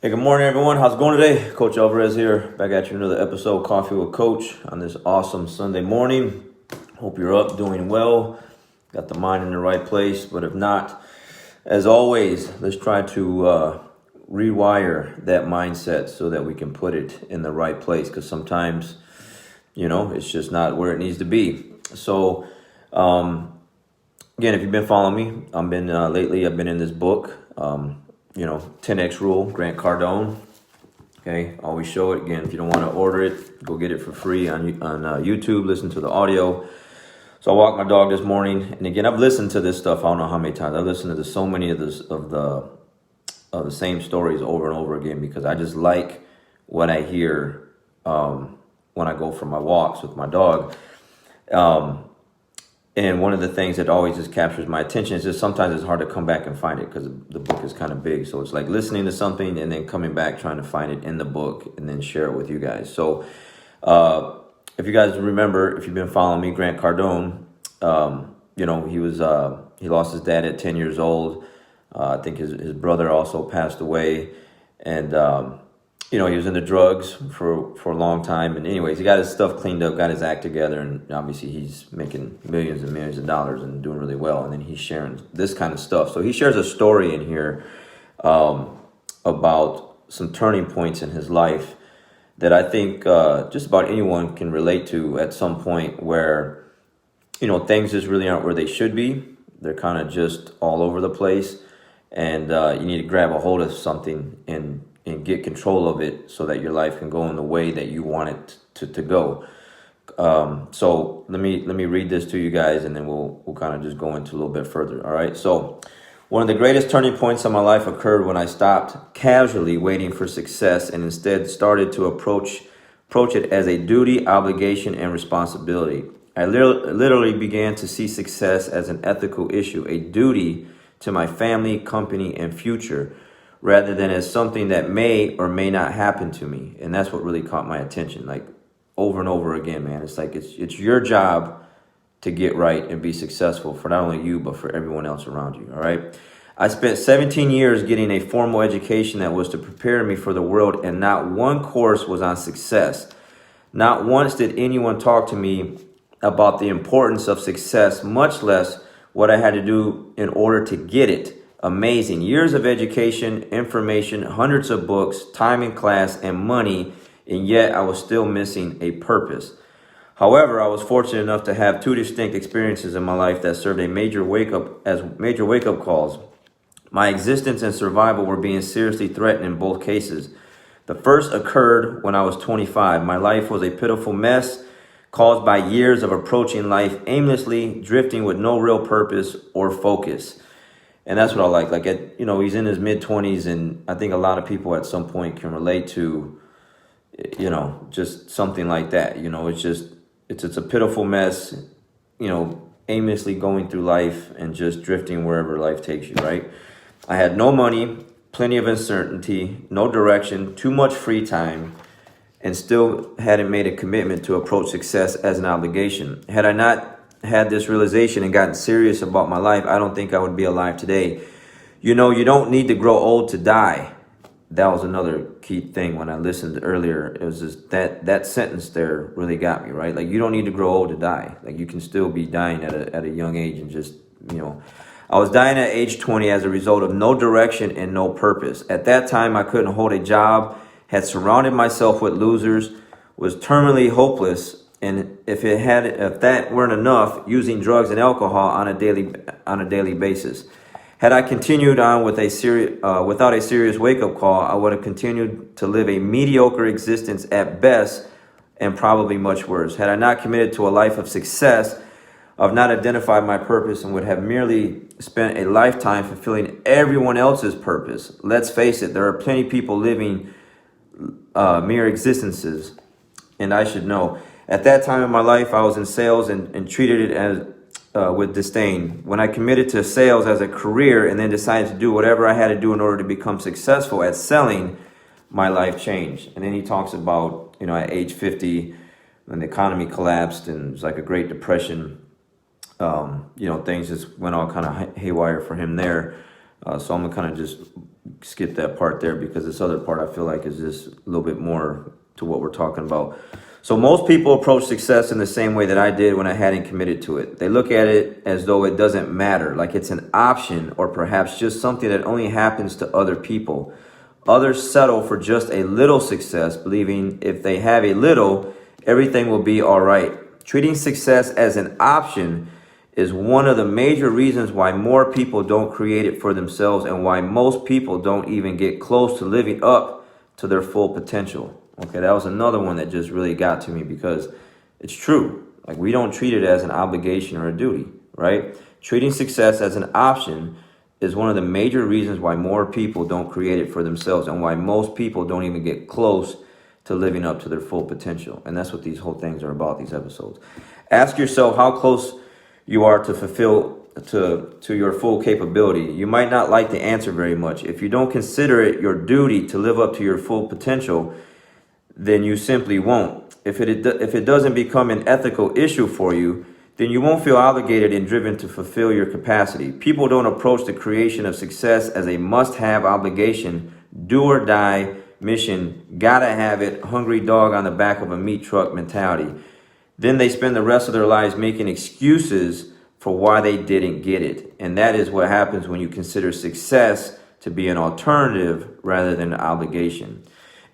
Hey, good morning, everyone. How's it going today? Coach Alvarez here, back at you another episode, Coffee with Coach, on this awesome Sunday morning. Hope you're up, doing well, got the mind in the right place. But if not, as always, let's try to rewire that mindset so that we can put it in the right place. Because sometimes, it's just not where it needs to be. So, again, if you've been following me, I've been in this book. 10X Rule, Grant Cardone. Okay, always show it. Again, if you don't want to order it, go get it for free on YouTube. Listen to the audio. So I walked my dog this morning, and again, I've listened to this stuff. I don't know how many times I've listened to so many of the same stories over and over again because I just like what I hear when I go for my walks with my dog. And one of the things that always just captures my attention is just sometimes it's hard to come back and find it because the book is kind of big. So it's like listening to something and then coming back, trying to find it in the book and then share it with you guys. So if you guys remember, if you've been following me, Grant Cardone, he lost his dad at 10 years old. I think his brother also passed away. And, he was into drugs for a long time. And anyways, he got his stuff cleaned up, got his act together. And obviously he's making millions and millions of dollars and doing really well. And then he's sharing this kind of stuff. So he shares a story in here about some turning points in his life that I think just about anyone can relate to at some point where, things just really aren't where they should be. They're kind of just all over the place. And you need to grab a hold of something and get control of it so that your life can go in the way that you want it to go. So let me read this to you guys, and then we'll kind of just go into a little bit further. All right. So one of the greatest turning points in my life occurred when I stopped casually waiting for success and instead started to approach it as a duty, obligation, and responsibility. I literally began to see success as an ethical issue, a duty to my family, company, and future, rather than as something that may or may not happen to me. And that's what really caught my attention, like over and over again, man. It's like it's your job to get right and be successful for not only you, but for everyone else around you, all right? I spent 17 years getting a formal education that was to prepare me for the world, and not one course was on success. Not once did anyone talk to me about the importance of success, much less what I had to do in order to get it. Amazing. Years of education, information, hundreds of books, time in class, and money, and yet I was still missing a purpose. However, I was fortunate enough to have two distinct experiences in my life that served as major wake-up calls. My existence and survival were being seriously threatened in both cases. The first occurred when I was 25. My life was a pitiful mess caused by years of approaching life aimlessly, drifting with no real purpose or focus. And that's what I like. Like, he's in his mid-20s, and I think a lot of people at some point can relate to, just something like that. It's a pitiful mess, aimlessly going through life and just drifting wherever life takes you, right? I had no money, plenty of uncertainty, no direction, too much free time, and still hadn't made a commitment to approach success as an obligation. Had I not had this realization and gotten serious about my life, I don't think I would be alive today. You don't need to grow old to die. That was another key thing when I listened earlier. It was just that sentence there really got me, right? Like, you don't need to grow old to die. Like, you can still be dying at a young age and just, I was dying at age 20 as a result of no direction and no purpose. At that time, I couldn't hold a job, had surrounded myself with losers, was terminally hopeless. And if that weren't enough, using drugs and alcohol on a daily basis. Had I continued on without a serious wake-up call, I would have continued to live a mediocre existence at best, and probably much worse. Had I not committed to a life of success, I've not identified my purpose and would have merely spent a lifetime fulfilling everyone else's purpose. Let's face it, there are plenty of people living mere existences, and I should know. At that time in my life, I was in sales and treated it as with disdain. When I committed to sales as a career and then decided to do whatever I had to do in order to become successful at selling, my life changed. And then he talks about, at age 50, when the economy collapsed and it was like a Great Depression, things just went all kind of haywire for him there. So I'm going to kind of just skip that part there because this other part I feel like is just a little bit more to what we're talking about. So most people approach success in the same way that I did when I hadn't committed to it. They look at it as though it doesn't matter, like it's an option or perhaps just something that only happens to other people. Others settle for just a little success, believing if they have a little, everything will be all right. Treating success as an option is one of the major reasons why more people don't create it for themselves and why most people don't even get close to living up to their full potential. Okay, that was another one that just really got to me because it's true. Like, we don't treat it as an obligation or a duty, right? Treating success as an option is one of the major reasons why more people don't create it for themselves and why most people don't even get close to living up to their full potential. And that's what these whole things are about, these episodes. Ask yourself how close you are to fulfill to your full capability. You might not like the answer very much. If you don't consider it your duty to live up to your full potential, then you simply won't. If it doesn't become an ethical issue for you, then you won't feel obligated and driven to fulfill your capacity. People don't approach the creation of success as a must-have obligation, do or die mission, gotta have it, hungry dog on the back of a meat truck mentality. Then they spend the rest of their lives making excuses for why they didn't get it. And that is what happens when you consider success to be an alternative rather than an obligation.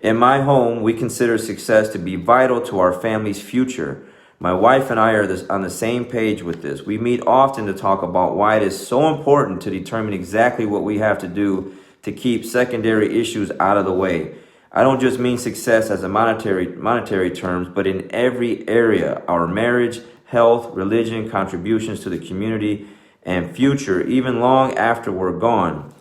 In my home, we consider success to be vital to our family's future. My wife and I are on the same page with this. We meet often to talk about why it is so important to determine exactly what we have to do to keep secondary issues out of the way. I don't just mean success as a monetary terms, but in every area: our marriage, health, religion, contributions to the community, and future, even long after we're gone.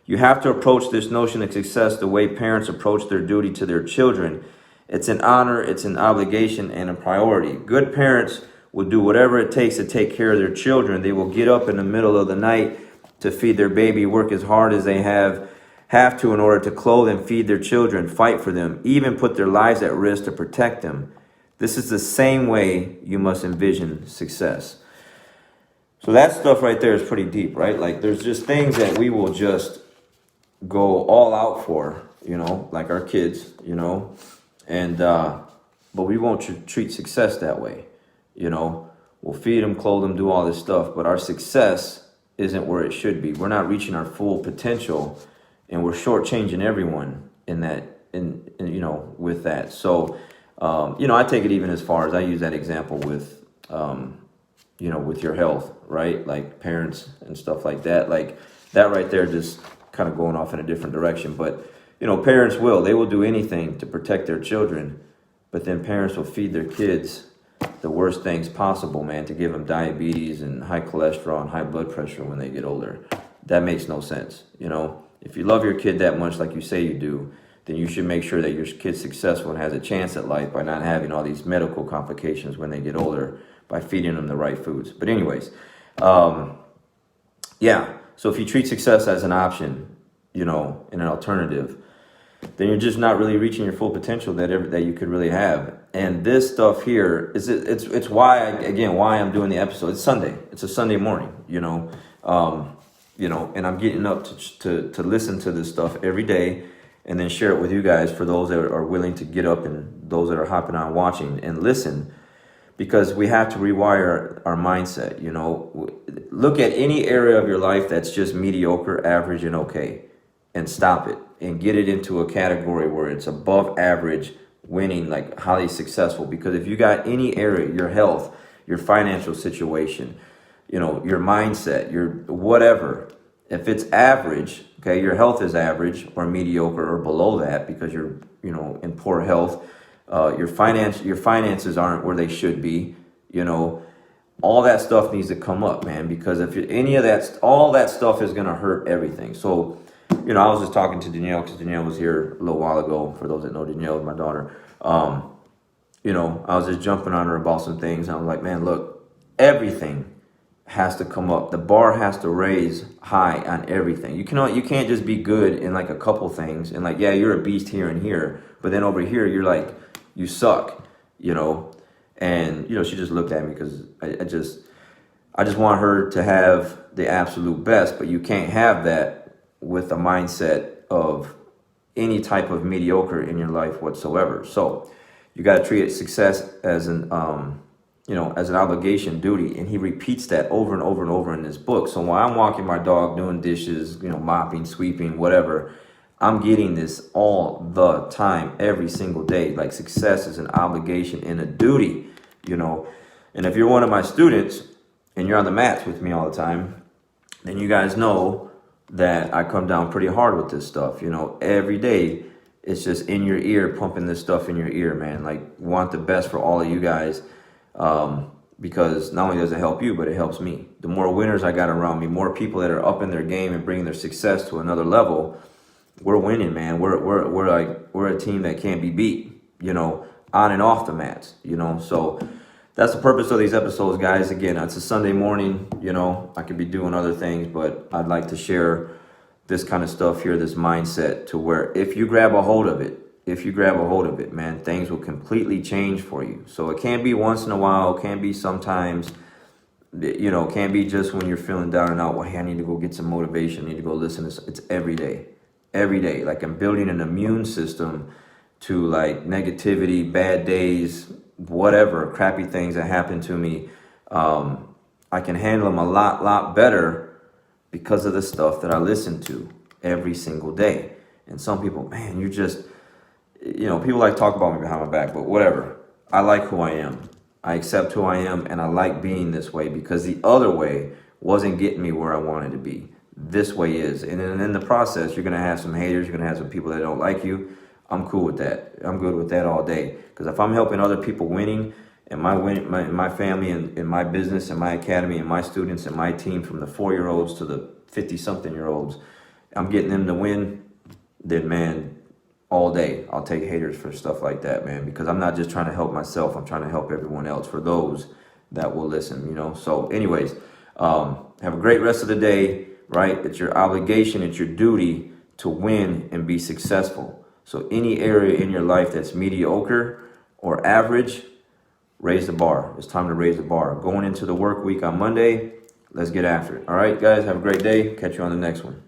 You have to approach this notion of success the way parents approach their duty to their children. It's an honor, it's an obligation, and a priority. Good parents will do whatever it takes to take care of their children. They will get up in the middle of the night to feed their baby, work as hard as they have to in order to clothe and feed their children, fight for them, even put their lives at risk to protect them. This is the same way you must envision success. So that stuff right there is pretty deep, right? Like, there's just things that we will just go all out for, like our kids, and but we won't treat success that way. We'll feed them, clothe them, do all this stuff, but our success isn't where it should be. We're not reaching our full potential, and we're shortchanging everyone in that, with that. So I take it even as far as I use that example with with your health, right? Like parents and stuff like that. Like that right there, just kind of going off in a different direction. But parents will do anything to protect their children, but then parents will feed their kids the worst things possible, man, to give them diabetes and high cholesterol and high blood pressure when they get older. That makes no sense. If you love your kid that much, like you say you do, then you should make sure that your kid's successful and has a chance at life by not having all these medical complications when they get older, by feeding them the right foods. But anyways, so if you treat success as an option, and an alternative, then you're just not really reaching your full potential that you could really have. And this stuff here it's why I'm doing the episode. It's Sunday. It's a Sunday morning, and I'm getting up to listen to this stuff every day and then share it with you guys, for those that are willing to get up and those that are hopping on watching and listen, because we have to rewire our mindset. Look at any area of your life that's just mediocre, average, and okay, and stop it and get it into a category where it's above average, winning, like highly successful. Because if you got any area, your health, your financial situation, your mindset, your whatever, if it's average, okay, your health is average or mediocre or below that because you're, in poor health, your finances aren't where they should be, all that stuff needs to come up, man, because if any of that, all that stuff is going to hurt everything. So, I was just talking to Danielle, because Danielle was here a little while ago. For those that know Danielle, my daughter, I was just jumping on her about some things. And I was like, man, look, everything has to come up. The bar has to raise high on everything. You can't just be good in like a couple things and like, yeah, you're a beast here and here, but then over here you're like, you suck, And she just looked at me because I just want her to have the absolute best, but you can't have that with a mindset of any type of mediocre in your life whatsoever. So you got to treat success as an as an obligation, duty. And he repeats that over and over and over in this book. So while I'm walking my dog, doing dishes, mopping, sweeping, whatever, I'm getting this all the time, every single day. Like, success is an obligation and a duty, And if you're one of my students and you're on the mats with me all the time, then you guys know that I come down pretty hard with this stuff. Every day it's just in your ear, pumping this stuff in your ear, man. Like, want the best for all of you guys, because not only does it help you, but it helps me. The more winners I got around me, more people that are up in their game and bringing their success to another level, we're winning, man. We're a team that can't be beat, on and off the mats, So that's the purpose of these episodes, guys. Again, it's a Sunday morning, I could be doing other things, but I'd like to share this kind of stuff here, this mindset, to where if you grab a hold of it, man, things will completely change for you. So it can't be once in a while, it can't be sometimes, it can't be just when you're feeling down and out. Well, hey, I need to go get some motivation, I need to go listen to. It's every day. Like, I'm building an immune system to, like, negativity, bad days, whatever, crappy things that happen to me. I can handle them a lot better because of the stuff that I listen to every single day. And some people, man, you just, people like talk about me behind my back, but whatever. I like who I am. I accept who I am, and I like being this way, because the other way wasn't getting me where I wanted to be. This way is. And then in the process, you're going to have some haters. You're going to have some people that don't like you. I'm cool with that. I'm good with that all day. Because if I'm helping other people winning, and my family and my business and my academy and my students and my team, from the 4-year-olds to the 50-something-year-olds, I'm getting them to win, then, man, all day I'll take haters for stuff like that, man. Because I'm not just trying to help myself. I'm trying to help everyone else, for those that will listen, So anyways, have a great rest of the day. Right? It's your obligation, it's your duty to win and be successful. So any area in your life that's mediocre or average, raise the bar. It's time to raise the bar. Going into the work week on Monday, let's get after it. All right, guys, have a great day. Catch you on the next one.